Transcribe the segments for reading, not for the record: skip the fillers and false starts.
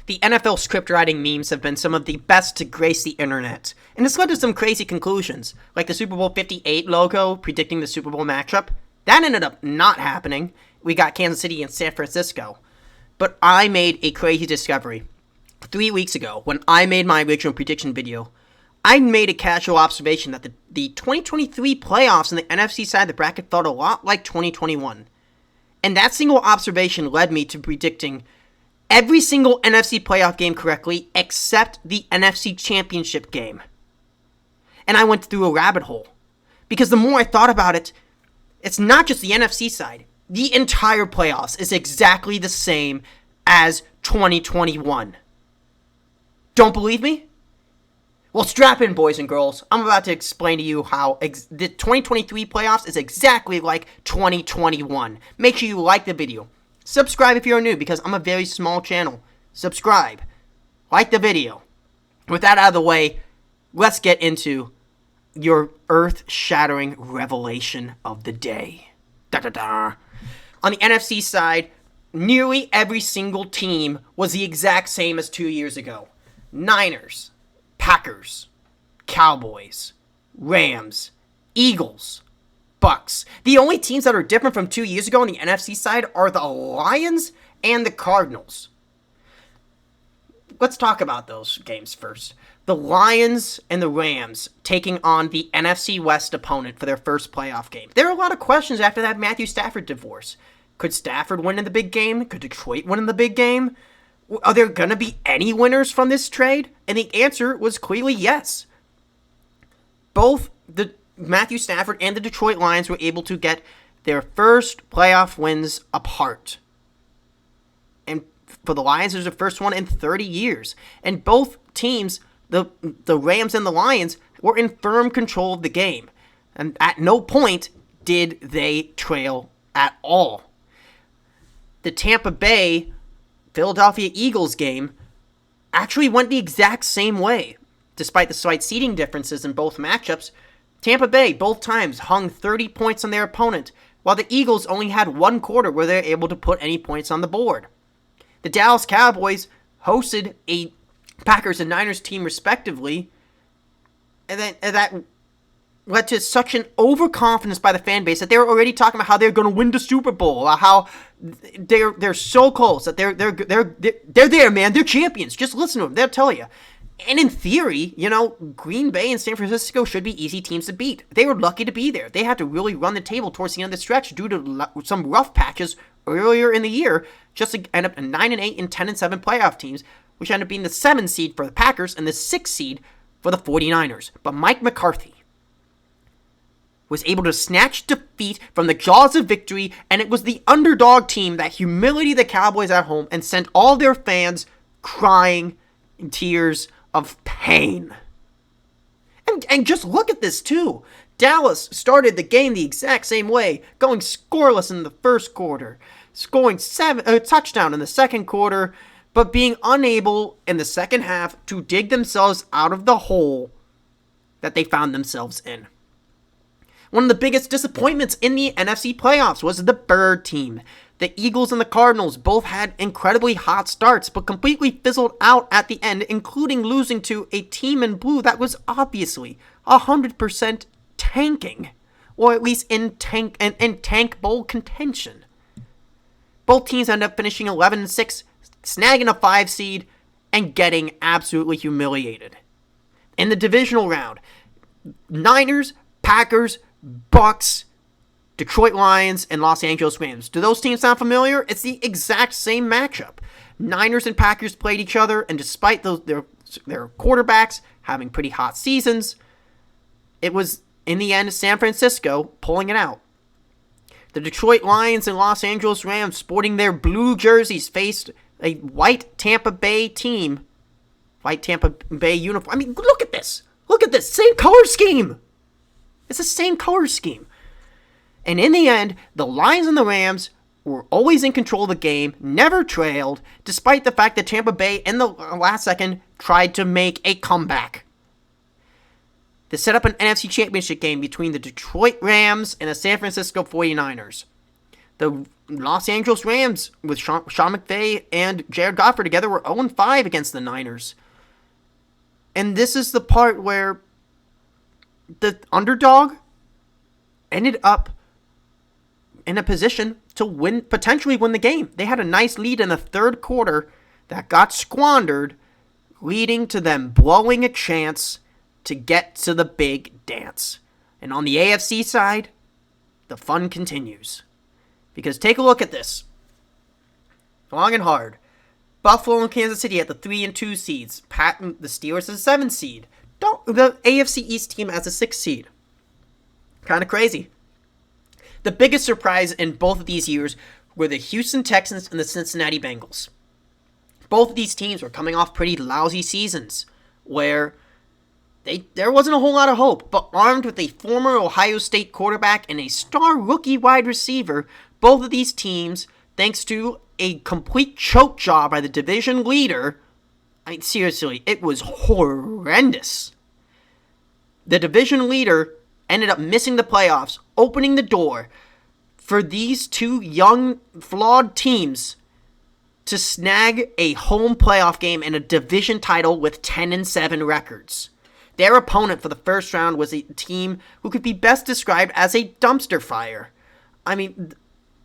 the NFL script writing memes have been some of the best to grace the internet, and it's led to some crazy conclusions, like the Super Bowl 58 logo predicting the Super Bowl matchup. That ended up not happening. We got Kansas City and San Francisco. But I made a crazy discovery. 3 weeks ago, when I made my original prediction video, I made a casual observation that the 2023 playoffs on the NFC side of the bracket felt a lot like 2021. And that single observation led me to predicting every single NFC playoff game correctly except the NFC Championship game. And I went through a rabbit hole. Because the more I thought about it, it's not just the NFC side. The entire playoffs is exactly the same as 2021. Don't believe me? Well, strap in, boys and girls. I'm about to explain to you how the 2023 playoffs is exactly like 2021. Make sure you like the video. Subscribe if you're new, because I'm a very small channel. Subscribe. Like the video. With that out of the way, let's get into your earth-shattering revelation of the day. Da-da-da. On the NFC side, nearly every single team was the exact same as 2 years ago. Niners, Packers, Cowboys, Rams, Eagles, Bucks. The only teams that are different from 2 years ago on the NFC side are the Lions and the Cardinals. Let's talk about those games first. The Lions and the Rams taking on the NFC West opponent for their first playoff game. There are a lot of questions after that Matthew Stafford divorce. Could Stafford win in the big game? Could Detroit win in the big game? Are there going to be any winners from this trade? And the answer was clearly yes. Both the Matthew Stafford and the Detroit Lions were able to get their first playoff wins apart. And for the Lions, it was the first one in 30 years. And both teams, the Rams and the Lions, were in firm control of the game. And at no point did they trail at all. The Tampa Bay Philadelphia Eagles game actually went the exact same way. Despite the slight seeding differences in both matchups, Tampa Bay both times hung 30 points on their opponent, while the Eagles only had one quarter where they were able to put any points on the board. The Dallas Cowboys hosted a Packers and Niners team respectively, and that led to such an overconfidence by the fan base that they were already talking about how they're going to win the Super Bowl, how they're so close, that they're there, man. They're champions. Just listen to them. They'll tell you. And in theory, Green Bay and San Francisco should be easy teams to beat. They were lucky to be there. They had to really run the table towards the end of the stretch due to some rough patches earlier in the year, just to end up in 9-8 and 10-7 playoff teams, which ended up being the 7 seed for the Packers and the 6 seed for the 49ers. But Mike McCarthy was able to snatch defeat from the jaws of victory, and it was the underdog team that humiliated the Cowboys at home and sent all their fans crying in tears of pain. And just look at this too. Dallas started the game the exact same way, going scoreless in the first quarter, scoring a touchdown in the second quarter, but being unable in the second half to dig themselves out of the hole that they found themselves in. One of the biggest disappointments in the NFC playoffs was the Bird team. The Eagles and the Cardinals both had incredibly hot starts, but completely fizzled out at the end, including losing to a team in blue that was obviously 100% tanking, or at least in tank bowl contention. Both teams ended up finishing 11-6, snagging a 5 seed, and getting absolutely humiliated. In the divisional round, Niners, Packers, Bucks, Detroit Lions, and Los Angeles Rams. Do those teams sound familiar? It's the exact same matchup. Niners and Packers played each other, and despite their quarterbacks having pretty hot seasons, it was, in the end, San Francisco pulling it out. The Detroit Lions and Los Angeles Rams, sporting their blue jerseys, faced a white Tampa Bay team. White Tampa Bay uniform. I mean, look at this. Look at this. Same color scheme. It's the same color scheme. And in the end, the Lions and the Rams were always in control of the game, never trailed, despite the fact that Tampa Bay, in the last second, tried to make a comeback. To set up an NFC Championship game between the Detroit Rams and the San Francisco 49ers. The Los Angeles Rams with Sean McVay and Jared Goff together were 0-5 against the Niners. And this is the part where the underdog ended up in a position to potentially win the game. They had a nice lead in the third quarter that got squandered, leading to them blowing a chance to get to the big dance. And on the AFC side, the fun continues. Because take a look at this. Long and hard. Buffalo and Kansas City at the 3 and 2 seeds. The Steelers as a 7 seed. The AFC East team as a 6 seed. Kind of crazy. The biggest surprise in both of these years were the Houston Texans and the Cincinnati Bengals. Both of these teams were coming off pretty lousy seasons where there wasn't a whole lot of hope, but armed with a former Ohio State quarterback and a star rookie wide receiver, both of these teams, thanks to a complete choke job by the division leader, I mean, seriously, it was horrendous. The division leader ended up missing the playoffs, opening the door for these two young, flawed teams to snag a home playoff game and a division title with 10-7 records. Their opponent for the first round was a team who could be best described as a dumpster fire. I mean,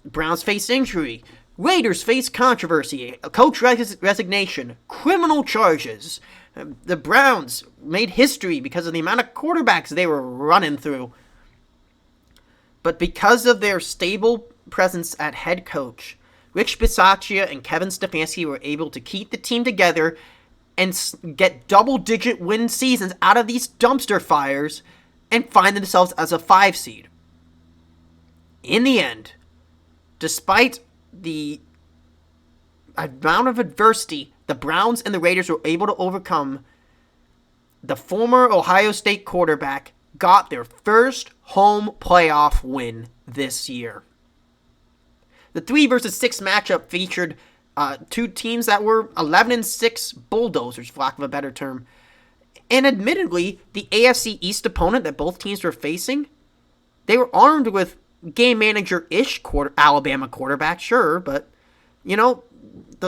Browns faced injury, Raiders faced controversy, a coach resignation, criminal charges. The Browns made history because of the amount of quarterbacks they were running through. But because of their stable presence at head coach, Rich Bisaccia and Kevin Stefanski were able to keep the team together and get double-digit win seasons out of these dumpster fires and find themselves as a 5 seed. In the end, despite the amount of adversity the Browns and the Raiders were able to overcome, the former Ohio State quarterback got their first home playoff win this year. The 3 versus 6 matchup featured two teams that were 11-6 bulldozers, for lack of a better term. And admittedly, the AFC East opponent that both teams were facing, they were armed with game manager-ish Alabama quarterback, sure, but, you know,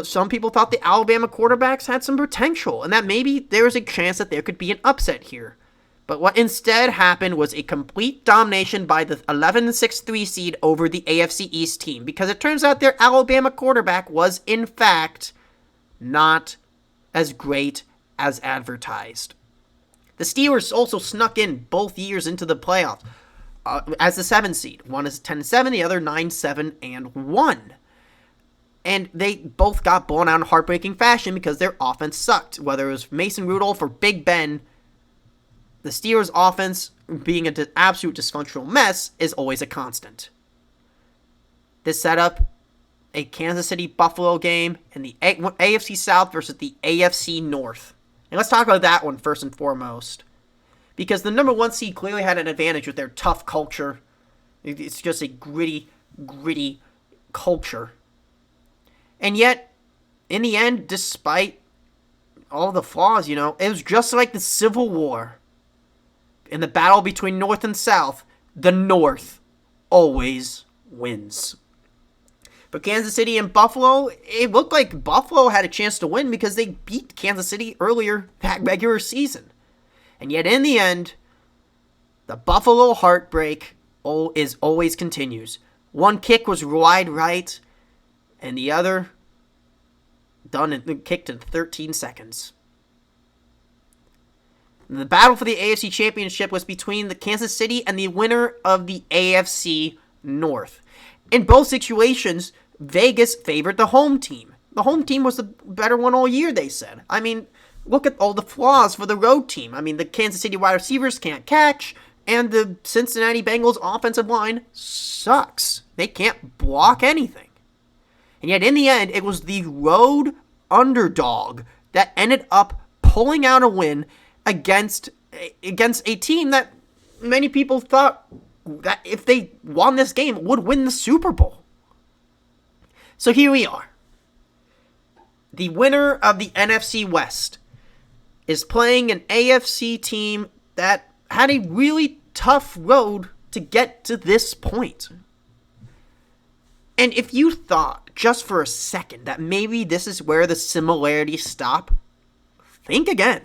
some people thought the Alabama quarterbacks had some potential, and that maybe there was a chance that there could be an upset here. But what instead happened was a complete domination by the 11-6 3 seed over the AFC East team, because it turns out their Alabama quarterback was, in fact, not as great as advertised. The Steelers also snuck in both years into the playoffs as the 7 seed. One is 10-7, the other 9-7-1. And they both got blown out in heartbreaking fashion because their offense sucked. Whether it was Mason Rudolph or Big Ben, the Steelers' offense, being an absolute dysfunctional mess, is always a constant. This set up a Kansas City-Buffalo game in the AFC South versus the AFC North. And let's talk about that one first and foremost. Because the number 1 seed clearly had an advantage with their tough culture. It's just a gritty culture. And yet, in the end, despite all the flaws, it was just like the Civil War. In the battle between North and South, the North always wins. But Kansas City and Buffalo, it looked like Buffalo had a chance to win because they beat Kansas City earlier that regular season. And yet in the end, the Buffalo heartbreak always continues. One kick was wide right, and the other kicked in 13 seconds. The battle for the AFC Championship was between the Kansas City and the winner of the AFC North. In both situations, Vegas favored the home team. The home team was the better one all year, they said. I mean, look at all the flaws for the road team. I mean, the Kansas City wide receivers can't catch, and the Cincinnati Bengals offensive line sucks. They can't block anything. And yet, in the end, it was the road underdog that ended up pulling out a win against a team that many people thought that if they won this game would win the Super Bowl. So here we are. The winner of the NFC West is playing an AFC team that had a really tough road to get to this point. And if you thought, just for a second, that maybe this is where the similarities stop, think again.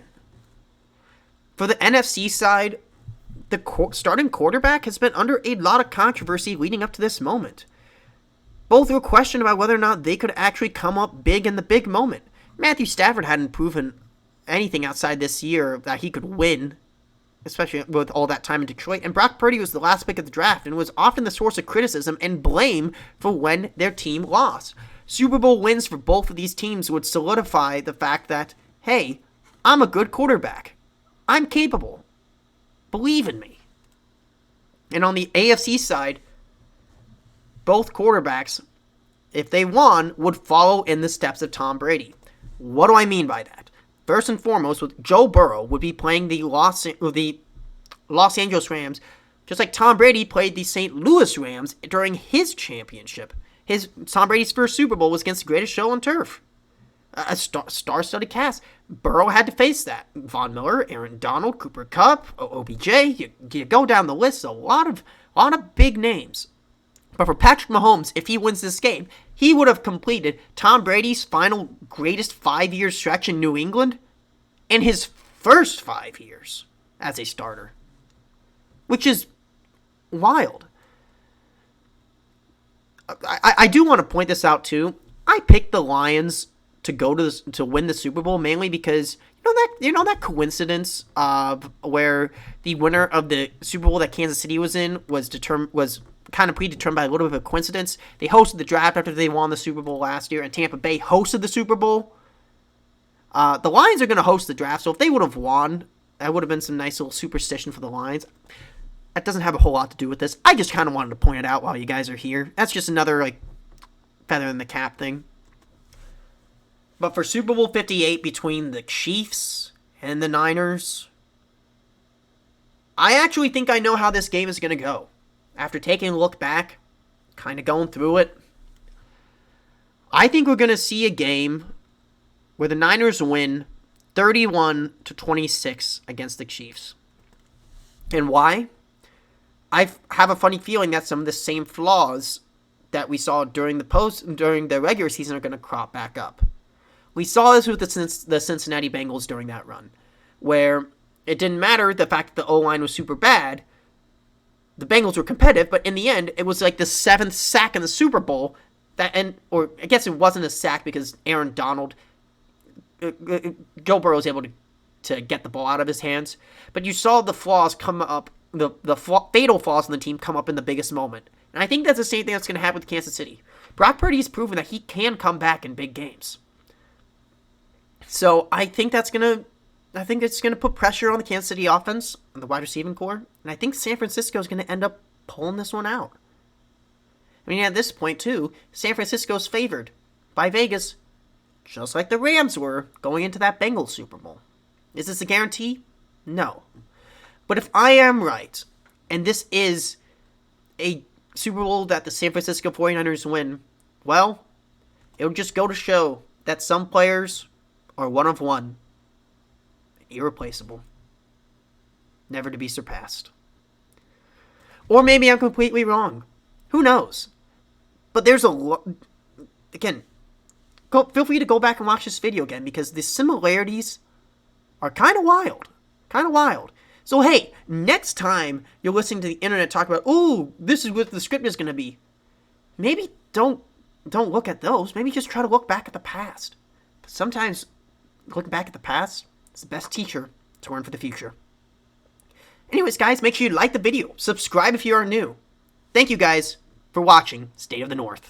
For the NFC side, the starting quarterback has been under a lot of controversy leading up to this moment. Both were questioned about whether or not they could actually come up big in the big moment. Matthew Stafford hadn't proven anything outside this year that he could win, especially with all that time in Detroit. And Brock Purdy was the last pick of the draft and was often the source of criticism and blame for when their team lost. Super Bowl wins for both of these teams would solidify the fact that, hey, I'm a good quarterback. I'm capable. Believe in me. And on the AFC side, both quarterbacks, if they won, would follow in the steps of Tom Brady. What do I mean by that? First and foremost, with Joe Burrow would be playing the Los Angeles Rams, just like Tom Brady played the St. Louis Rams during his championship. Tom Brady's first Super Bowl was against the greatest show on turf. A star-studded cast. Burrow had to face that. Von Miller, Aaron Donald, Cooper Kupp, OBJ. You go down the list. A lot of big names. But for Patrick Mahomes, if he wins this game, he would have completed Tom Brady's final greatest 5-year stretch in New England in his first 5 years as a starter, which is wild. I do want to point this out too. I picked the Lions to go to win the Super Bowl mainly because you know that coincidence of where the winner of the Super Bowl that Kansas City was in was kind of predetermined by a little bit of a coincidence. They hosted the draft after they won the Super Bowl last year, and Tampa Bay hosted the Super Bowl. The Lions are going to host the draft, so if they would have won, that would have been some nice little superstition for the Lions. That doesn't have a whole lot to do with this. I just kind of wanted to point it out while you guys are here. That's just another feather in the cap thing. But for Super Bowl 58 between the Chiefs and the Niners, I actually think I know how this game is going to go. After taking a look back, kind of going through it, I think we're going to see a game where the Niners win 31-26 against the Chiefs. And why? I have a funny feeling that some of the same flaws that we saw during the regular season are going to crop back up. We saw this with the Cincinnati Bengals during that run, where it didn't matter the fact that the O-line was super bad. The Bengals were competitive, but in the end, it was like the 7th sack in the Super Bowl. Or I guess it wasn't a sack because Aaron Donald, Joe Burrow was able to get the ball out of his hands. But you saw the flaws come up, the fatal flaws in the team come up in the biggest moment. And I think that's the same thing that's going to happen with Kansas City. Brock Purdy's proven that he can come back in big games. So I think it's going to put pressure on the Kansas City offense and the wide receiving core. And I think San Francisco is going to end up pulling this one out. I mean, at this point, too, San Francisco's favored by Vegas, just like the Rams were going into that Bengals Super Bowl. Is this a guarantee? No. But if I am right, and this is a Super Bowl that the San Francisco 49ers win, well, it would just go to show that some players are one of one. Irreplaceable. Never to be surpassed. Or maybe I'm completely wrong. Who knows? But there's a lot... Again, feel free to go back and watch this video again because the similarities are kind of wild. Kind of wild. So hey, next time you're listening to the internet talk about, ooh, this is what the script is going to be, maybe don't look at those. Maybe just try to look back at the past. But sometimes looking back at the past is the best teacher to learn for the future. Anyways, guys, make sure you like the video. Subscribe if you are new. Thank you guys for watching State of the North.